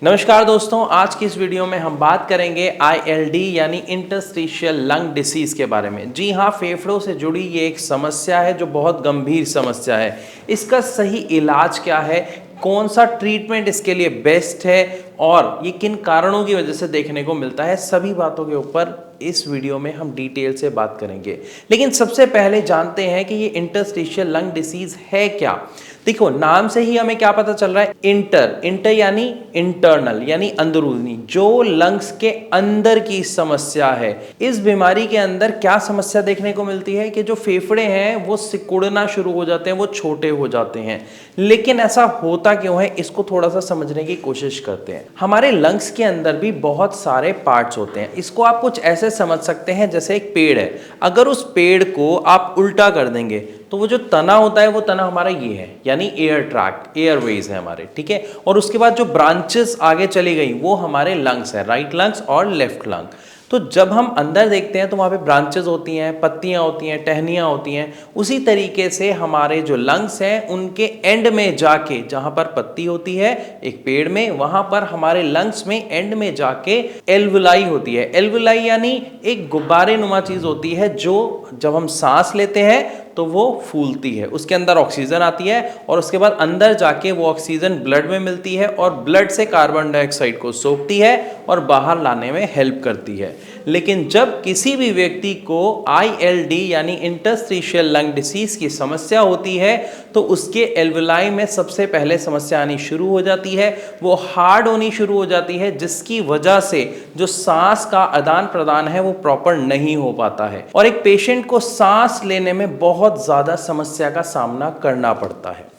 नमस्कार दोस्तों, आज की इस वीडियो में हम बात करेंगे ILD यानी इंटरस्टिशियल लंग डिसीज़ के बारे में। जी हाँ, फेफड़ों से जुड़ी ये एक समस्या है जो बहुत गंभीर समस्या है। इसका सही इलाज क्या है, कौन सा ट्रीटमेंट इसके लिए बेस्ट है और ये किन कारणों की वजह से देखने को मिलता है, सभी बातों के ऊपर इस वीडियो में हम डिटेल से बात करेंगे। लेकिन सबसे पहले जानते हैं कि ये इंटरस्टिशियल लंग डिसीज़ है क्या। देखो, नाम से ही हमें क्या पता चल रहा है, इंटर यानी इंटरनल यानी अंदरूनी, जो लंग्स के अंदर की समस्या है। इस बीमारी के अंदर क्या समस्या देखने को मिलती है कि जो फेफड़े हैं वो सिकुड़ना शुरू हो जाते हैं, वो छोटे हो जाते हैं। लेकिन ऐसा होता क्यों है, इसको थोड़ा सा समझने की कोशिश करते हैं। हमारे लंग्स के अंदर भी बहुत सारे पार्ट्स होते हैं। इसको आप कुछ ऐसे समझ सकते हैं जैसे एक पेड़ है। अगर उस पेड़ को आप उल्टा कर देंगे तो वो जो तना होता है, वो तना हमारा ये है, यानी एयर ट्रैक्ट, एयरवेज है हमारे, ठीक है। और उसके बाद जो ब्रांचेस आगे चली गई वो हमारे लंग्स है, राइट लंग्स और लेफ्ट लंग। तो जब हम अंदर देखते हैं तो वहाँ पे ब्रांचेस होती हैं, पत्तियाँ होती हैं, टहनियाँ होती हैं। उसी तरीके से हमारे जो लंग्स हैं उनके एंड में जाके, जहाँ पर पत्ती होती है एक पेड़ में, वहाँ पर हमारे लंग्स में एंड में जाके एल्वुलाई होती है। एल्वुलाई यानी एक गुब्बारे नुमा चीज़ होती है जो जब हम सांस लेते हैं तो वो फूलती है, उसके अंदर ऑक्सीजन आती है और उसके बाद अंदर जाके वो ऑक्सीजन ब्लड में मिलती है और ब्लड से कार्बन डाइऑक्साइड को सोखती है और बाहर लाने में हेल्प करती है। लेकिन जब किसी भी व्यक्ति को ILD यानी इंटरस्टिशियल लंग डिसीज की समस्या होती है तो उसके एल्वुलाई में सबसे पहले समस्या आनी शुरू हो जाती है, वो हार्ड होनी शुरू हो जाती है, जिसकी वजह से जो सांस का आदान प्रदान है वो प्रॉपर नहीं हो पाता है और एक पेशेंट को सांस लेने में बहुत ज्यादा समस्या का सामना करना पड़ता है।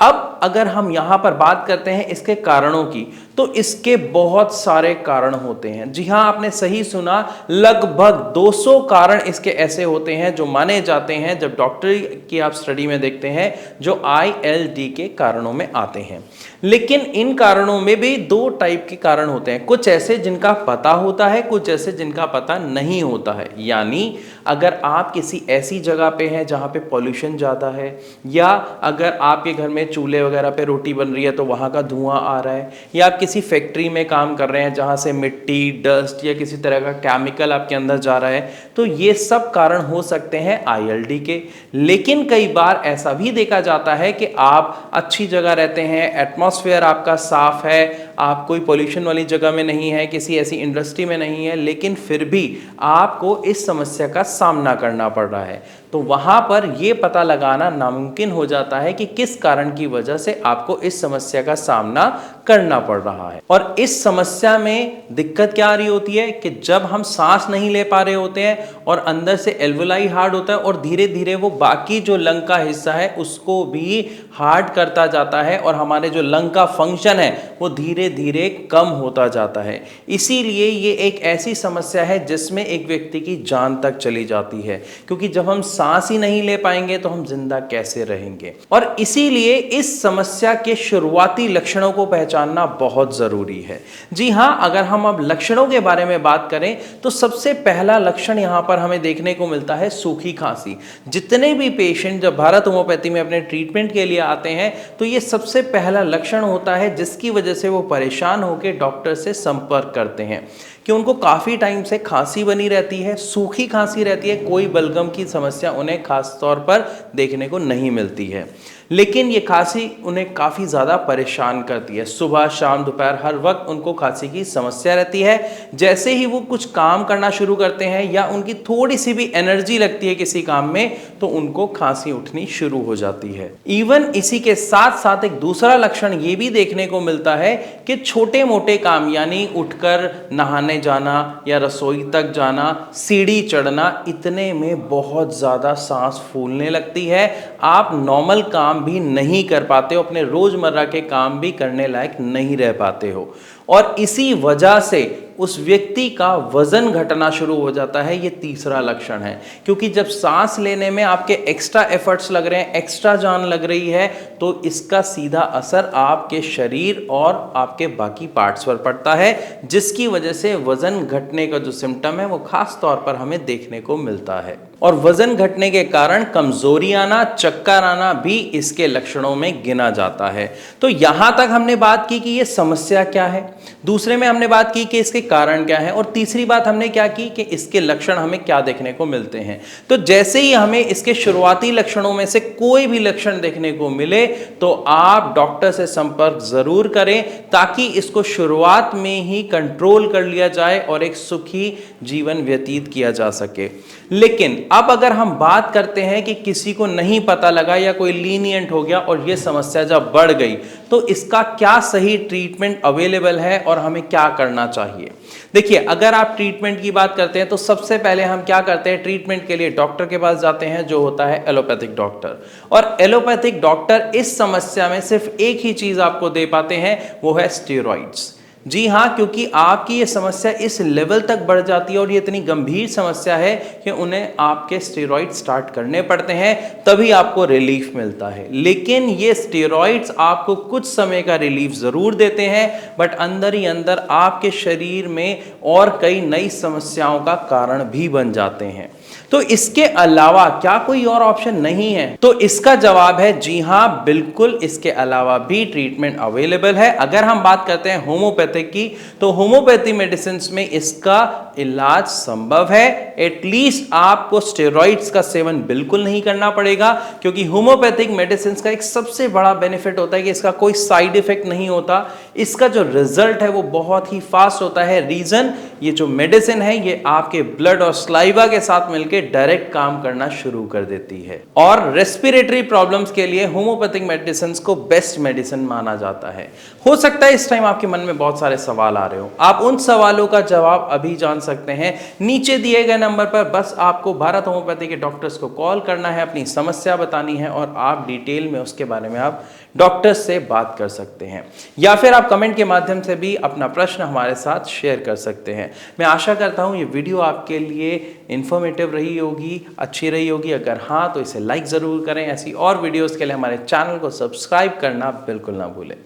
अब अगर हम यहाँ पर बात करते हैं इसके कारणों की, तो इसके बहुत सारे कारण होते हैं। जी हाँ, आपने सही सुना, लगभग 200 कारण इसके ऐसे होते हैं जो माने जाते हैं जब डॉक्टर की आप स्टडी में देखते हैं, जो ILD के कारणों में आते हैं। लेकिन इन कारणों में भी दो टाइप के कारण होते हैं, कुछ ऐसे जिनका पता होता है, कुछ ऐसे जिनका पता नहीं होता है। यानी अगर आप किसी ऐसी जगह पे हैं जहाँ पे पॉल्यूशन ज़्यादा है, या अगर आपके घर में चूल्हे वगैरह पे रोटी बन रही है तो वहाँ का धुआं आ रहा है, या आप किसी फैक्ट्री में काम कर रहे हैं जहाँ से मिट्टी, डस्ट या किसी तरह का केमिकल आपके अंदर जा रहा है, तो ये सब कारण हो सकते हैं ILD के। लेकिन कई बार ऐसा भी देखा जाता है कि आप अच्छी जगह रहते हैं, एटमॉस्फेयर आपका साफ है, आप कोई पॉल्यूशन वाली जगह में नहीं है, किसी ऐसी इंडस्ट्री में नहीं है, लेकिन फिर भी आपको इस समस्या का सामना करना पड़ रहा है। तो वहाँ पर ये पता लगाना नामुमकिन हो जाता है कि किस कारण की वजह से आपको इस समस्या का सामना करना पड़ रहा है। और इस समस्या में दिक्कत क्या आ रही होती है कि जब हम सांस नहीं ले पा रहे होते हैं और अंदर से एल्वुलाई हार्ड होता है और धीरे धीरे वो बाकी जो लंग का हिस्सा है उसको भी हार्ड करता जाता है और हमारे जो लंग का फंक्शन है वो धीरे धीरे कम होता जाता है। इसीलिए ये एक ऐसी समस्या है जिसमें एक व्यक्ति की जान तक चली जाती है, क्योंकि जब हम सांस ही नहीं ले पाएंगे तो हम जिंदा कैसे रहेंगे। और इसीलिए इस समस्या के शुरुआती लक्षणों को पहचानना बहुत जरूरी है। जी हाँ, अगर हम अब लक्षणों के बारे में बात करें तो सबसे पहला लक्षण यहाँ पर हमें देखने को मिलता है सूखी खांसी। जितने भी पेशेंट जब भारत होम्योपैथी में अपने ट्रीटमेंट के लिए आते हैं तो ये सबसे पहला लक्षण होता है जिसकी वजह से वो परेशान होकर डॉक्टर से संपर्क करते हैं कि उनको काफ़ी टाइम से खांसी बनी रहती है, सूखी खांसी रहती है, कोई बलगम की समस्या उन्हें खास तौर पर देखने को नहीं मिलती है। लेकिन ये खांसी उन्हें काफ़ी ज़्यादा परेशान करती है, सुबह शाम दोपहर हर वक्त उनको खांसी की समस्या रहती है। जैसे ही वो कुछ काम करना शुरू करते हैं या उनकी थोड़ी सी भी एनर्जी लगती है किसी काम में तो उनको खांसी उठनी शुरू हो जाती है। इवन इसी के साथ साथ एक दूसरा लक्षण ये भी देखने को मिलता है कि छोटे मोटे काम यानी उठकर नहाने जाना या रसोई तक जाना, सीढ़ी चढ़ना, इतने में बहुत ज़्यादा सांस फूलने लगती है। आप नॉर्मल काम भी नहीं कर पाते हो, अपने रोजमर्रा के काम भी करने लायक नहीं रह पाते हो और इसी वजह से उस व्यक्ति का वजन घटना शुरू हो जाता है। ये तीसरा लक्षण है, क्योंकि जब सांस लेने में आपके एक्स्ट्रा एफर्ट्स लग रहे हैं, एक्स्ट्रा जान लग रही है, तो इसका सीधा असर आपके शरीर और आपके बाकी पार्ट्स पर पड़ता है, जिसकी वजह से वजन घटने का जो सिम्टम है वो खास तौर पर हमें देखने को मिलता है। और वजन घटने के कारण कमजोरी आना, चक्कर आना भी इसके लक्षणों में गिना जाता है। तो यहां तक हमने बात की कि ये समस्या क्या है, दूसरे में हमने बात की कि इसके कारण क्या है, और तीसरी बात हमने क्या की कि इसके लक्षण हमें क्या देखने को मिलते हैं। तो जैसे ही हमें इसके शुरुआती लक्षणों में से कोई भी लक्षण देखने को मिले तो आप डॉक्टर से संपर्क जरूर करें, ताकि इसको शुरुआत में ही कंट्रोल कर लिया जाए और एक सुखी जीवन व्यतीत किया जा सके। लेकिन अब अगर हम बात करते हैं कि किसी को नहीं पता लगा या कोई लीनिएंट हो गया और यह समस्या जब बढ़ गई, तो इसका क्या सही ट्रीटमेंट अवेलेबल है और हमें क्या करना चाहिए। देखिए, अगर आप ट्रीटमेंट की बात करते हैं तो सबसे पहले हम क्या करते हैं, ट्रीटमेंट के लिए डॉक्टर के पास जाते हैं, जो होता है एलोपैथिक डॉक्टर। और एलोपैथिक डॉक्टर इस समस्या में सिर्फ एक ही चीज आपको दे पाते हैं, वो है स्टेरॉइड्स। जी हाँ, क्योंकि आपकी ये समस्या इस लेवल तक बढ़ जाती है और ये इतनी गंभीर समस्या है कि उन्हें आपके स्टेरॉइड स्टार्ट करने पड़ते हैं, तभी आपको रिलीफ मिलता है। लेकिन ये स्टेरॉइड्स आपको कुछ समय का रिलीफ जरूर देते हैं, बट अंदर ही अंदर आपके शरीर में और कई नई समस्याओं का कारण भी बन जाते हैं। तो इसके अलावा क्या कोई और ऑप्शन नहीं है? तो इसका जवाब है जी हां, बिल्कुल इसके अलावा भी ट्रीटमेंट अवेलेबल है। अगर हम बात करते हैं होम्योपैथिक की, तो होम्योपैथी मेडिसिन में इसका इलाज संभव है। एटलीस्ट आपको स्टेरॉइड्स का सेवन बिल्कुल नहीं करना पड़ेगा, क्योंकि होम्योपैथिक मेडिसिन का एक सबसे बड़ा बेनिफिट होता है कि इसका कोई साइड इफेक्ट नहीं होता। इसका जो रिजल्ट है वो बहुत ही फास्ट होता है। रीजन, ये जो मेडिसिन है ये आपके ब्लड और स्लाइवा के साथ मिलकर डायरेक्ट काम करना शुरू कर देती है। और रेस्पिरेटरी प्रॉब्लम्स के लिए होम्योपैथिक मेडिसिन को बेस्ट मेडिसिन माना जाता है। हो सकता है इस टाइम आपके मन में बहुत सारे सवाल आ रहे हो, आप उन सवालों का जवाब अभी जान सकते हैं नीचे दिए गए नंबर पर। बस आपको भारत होम्योपैथी के डॉक्टर्स को कॉल करना है, अपनी समस्या बतानी है और आप डिटेल में उसके बारे में आप डॉक्टर्स से बात कर सकते हैं, या फिर आप कमेंट के माध्यम से भी अपना प्रश्न हमारे साथ शेयर कर सकते हैं। मैं आशा करता हूं ये वीडियो आपके लिए इंफॉर्मेटिव रही होगी, अच्छी रही होगी। अगर हाँ तो इसे लाइक जरूर करें। ऐसी और वीडियोस के लिए हमारे चैनल को सब्सक्राइब करना बिल्कुल ना भूलें।